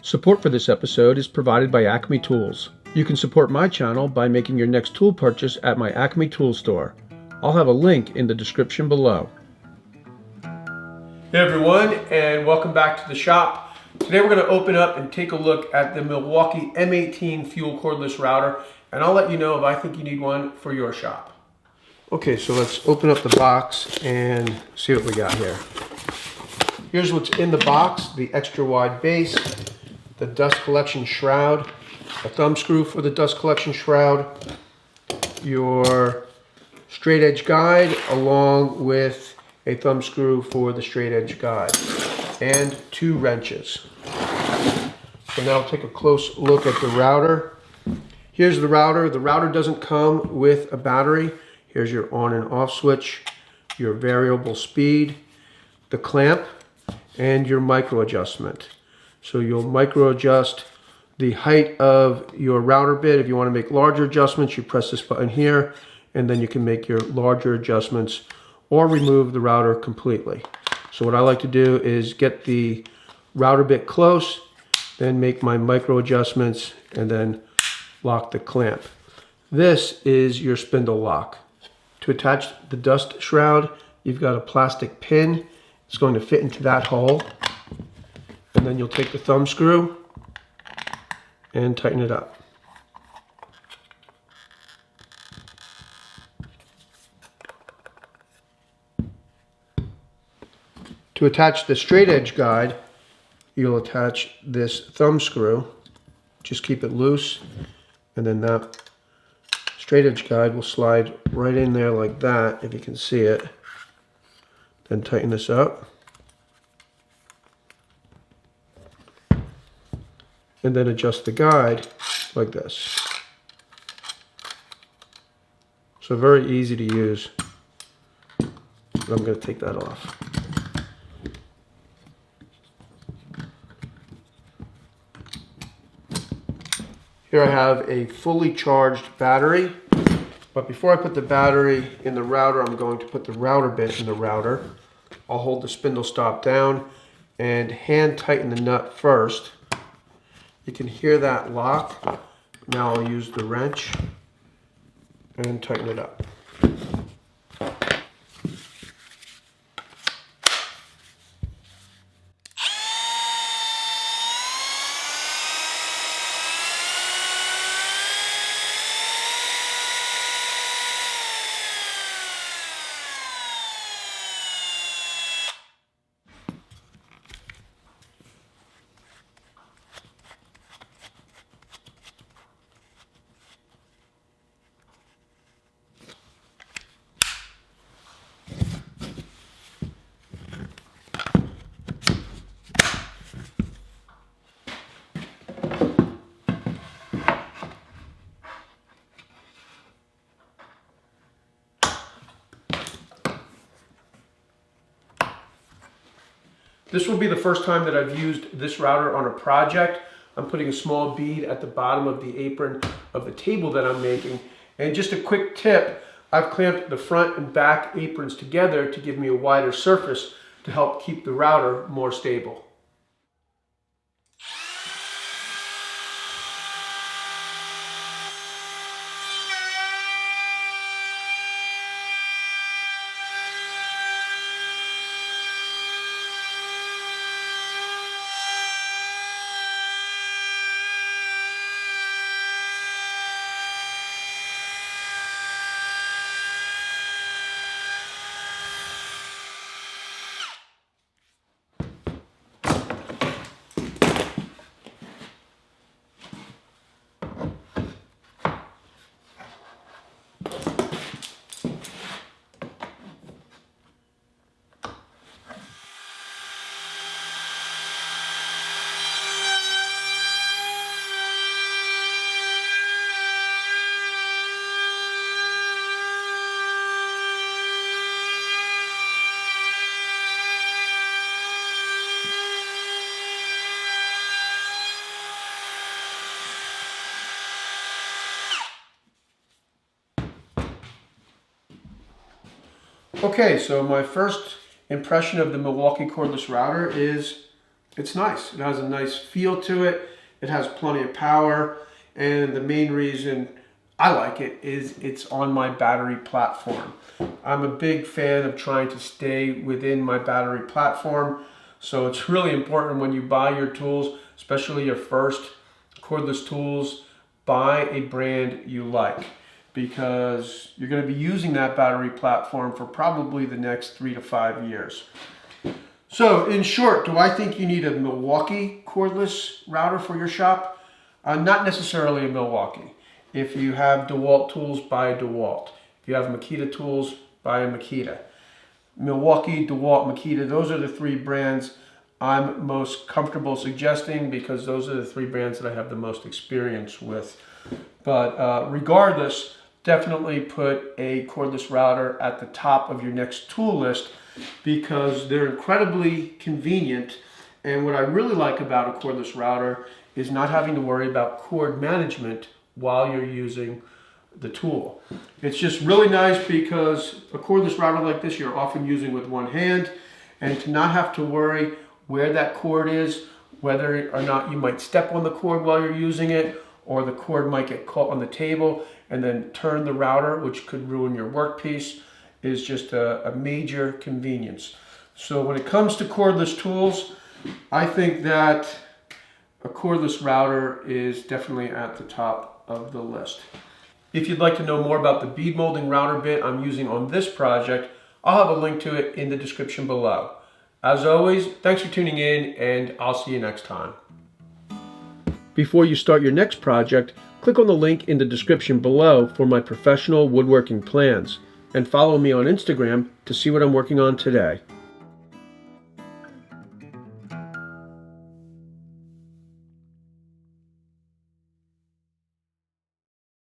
Support for this episode is provided by Acme Tools. You can support my channel by making your next tool purchase at my Acme Tool store. I'll have a link in the description below. Hey everyone, and welcome back to the shop. Today we're going to open up and take a look at the Milwaukee M18 fuel cordless router, and I'll let you know if I think you need one for your shop. Okay, so let's open up the box and see what we got here. Here's what's in the box: the extra wide base, the dust collection shroud, a thumb screw for the dust collection shroud, your straight edge guide along with a thumb screw for the straight edge guide, and 2 wrenches. So now I'll take a close look at the router. Here's the router. The router doesn't come with a battery. Here's your on and off switch, your variable speed, the clamp, and your micro adjustment. So you'll micro adjust the height of your router bit. If you want to make larger adjustments, you press this button here, and then you can make your larger adjustments or remove the router completely. So what I like to do is get the router bit close, then make my micro adjustments, and then lock the clamp. This is your spindle lock. To attach the dust shroud, you've got a plastic pin. It's going to fit into that hole. And then you'll take the thumb screw and tighten it up. To attach the straight edge guide, you'll attach this thumb screw. Just keep it loose, and then that straight edge guide will slide right in there like that, if you can see it. Then tighten this up. And then adjust the guide like this. So very easy to use. I'm going to take that off. Here I have a fully charged battery, but before I put the battery in the router, I'm going to put the router bit in the router. I'll hold the spindle stop down and hand tighten the nut first. You can hear that lock. Now I'll use the wrench and tighten it up. This will be the first time that I've used this router on a project. I'm putting a small bead at the bottom of the apron of the table that I'm making. And just a quick tip, I've clamped the front and back aprons together to give me a wider surface to help keep the router more stable. Okay, so my first impression of the Milwaukee cordless router is it's nice. It has a nice feel to it. It has plenty of power. And the main reason I like it is it's on my battery platform. I'm a big fan of trying to stay within my battery platform. So it's really important when you buy your tools, especially your first cordless tools, buy a brand you like, because you're going to be using that battery platform for probably the next 3 to 5 years. So in short, do I think you need a Milwaukee cordless router for your shop? Not necessarily a Milwaukee. If you have DeWalt tools, buy a DeWalt. If you have Makita tools, buy a Makita. Milwaukee, DeWalt, Makita, those are the 3 brands I'm most comfortable suggesting, because those are the 3 brands that I have the most experience with. But regardless, definitely put a cordless router at the top of your next tool list, because they're incredibly convenient. And what I really like about a cordless router is not having to worry about cord management while you're using the tool. It's just really nice, because a cordless router like this you're often using with one hand, and to not have to worry where that cord is, whether or not you might step on the cord while you're using it, or the cord might get caught on the table and then turn the router, which could ruin your workpiece, is just a major convenience. So when it comes to cordless tools, I think that a cordless router is definitely at the top of the list. If you'd like to know more about the bead molding router bit I'm using on this project, I'll have a link to it in the description below. As always, thanks for tuning in, and I'll see you next time. Before you start your next project, click on the link in the description below for my professional woodworking plans, and follow me on Instagram to see what I'm working on today.